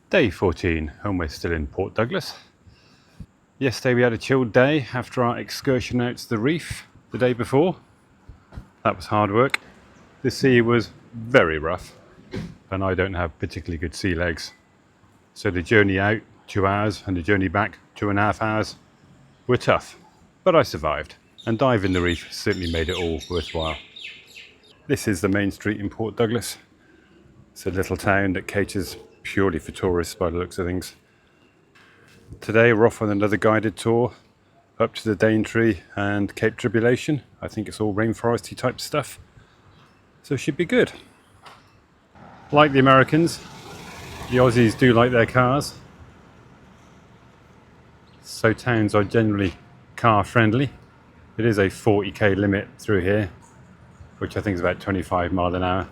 Day 14 and we're still in Port Douglas. Yesterday we had a chilled day after our excursion out to the reef the day before. That was hard work. The sea was very rough and I don't have particularly good sea legs. So the journey out 2 hours and the journey back 2.5 hours were tough, but I survived, and diving the reef certainly made it all worthwhile. This is the main street in Port Douglas. It's a little town that caters purely for tourists by the looks of things. Today we're off on another guided tour up to the Daintree and Cape Tribulation. I think it's all rainforesty type stuff, so it should be good. Like the Americans, the Aussies do like their cars, so towns are generally car friendly. It is a 40k limit through here, which I think is about 25 miles an hour.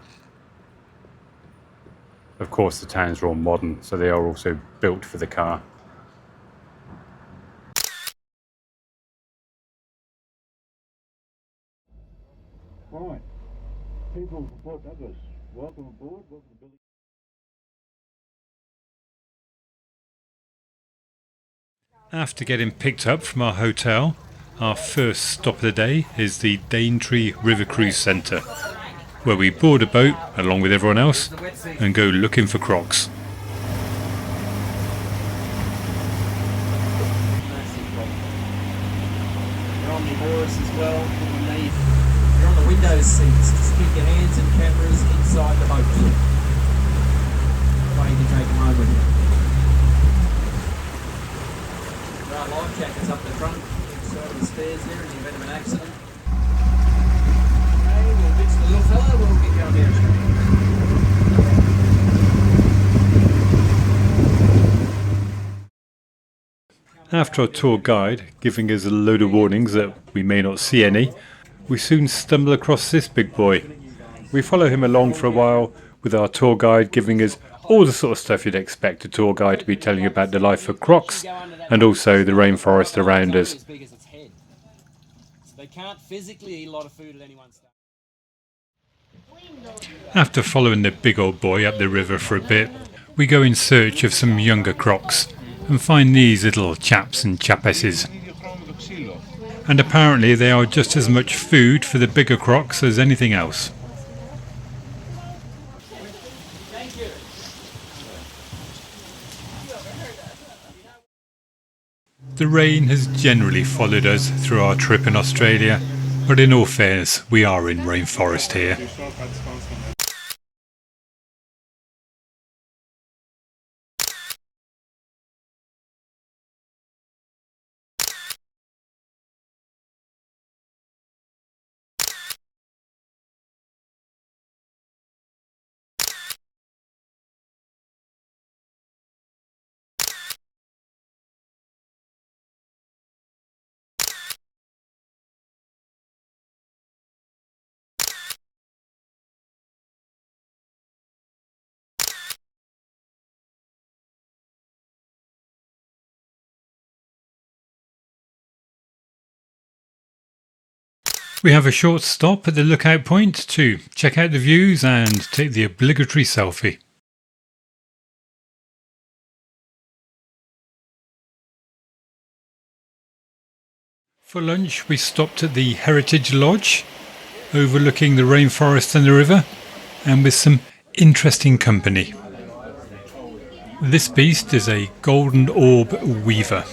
Of course the towns are all modern, so they are also built for the car. Right, people from Port Douglas, welcome aboard. Welcome to Billy. After getting picked up from our hotel, our first stop of the day is the Daintree River Cruise Centre, where we board a boat along with everyone else and go looking for Crocs. You're on the Horse as well. You're on the window seats. Just keep your hands and cameras inside the boat. Why you can take them home with you. There are life jackets up the front, inside of the stairs there in the event of an accident. Okay, we'll ditch the little fella, we'll get going downstream. After our tour guide giving us a load of warnings that we may not see any, we soon stumble across this big boy. We follow him along for a while with our tour guide giving us all the sort of stuff you'd expect a tour guide to be telling you about the life of Crocs and also the rainforest around us. They can't physically eat a lot of food at any one stage. After following the big old boy up the river for a bit, we go in search of some younger Crocs and find these little chaps and chapesses. And apparently they are just as much food for the bigger Crocs as anything else. The rain has generally followed us through our trip in Australia, but in all fairness, we are in rainforest here. We have a short stop at the lookout point to check out the views and take the obligatory selfie. For lunch we stopped at the Heritage Lodge, overlooking the rainforest and the river, and with some interesting company. This beast is a golden orb weaver.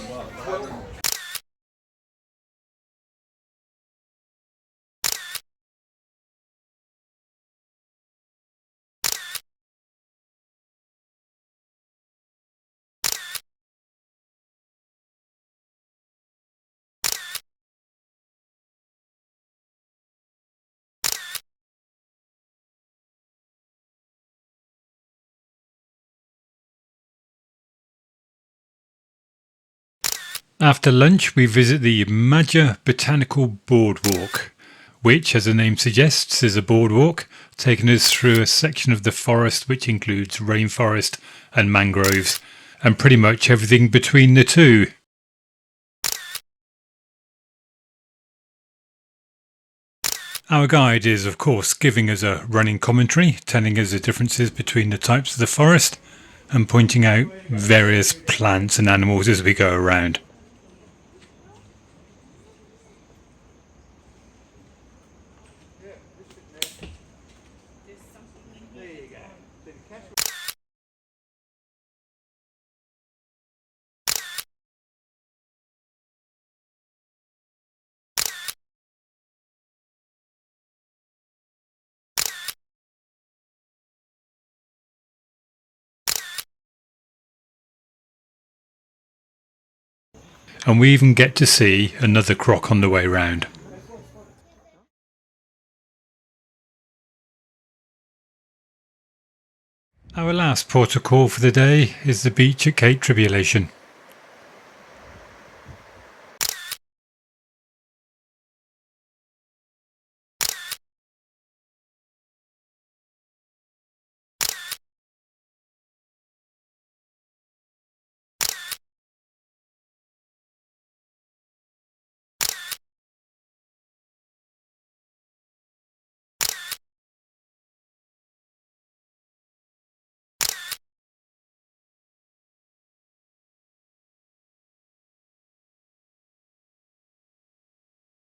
After lunch we visit the Madja Botanical Boardwalk, which, as the name suggests, is a boardwalk taking us through a section of the forest which includes rainforest and mangroves, and pretty much everything between the two. Our guide is of course giving us a running commentary, telling us the differences between the types of the forest, and pointing out various plants and animals as we go around. And we even get to see another croc on the way round. Our last port of call for the day is the beach at Cape Tribulation.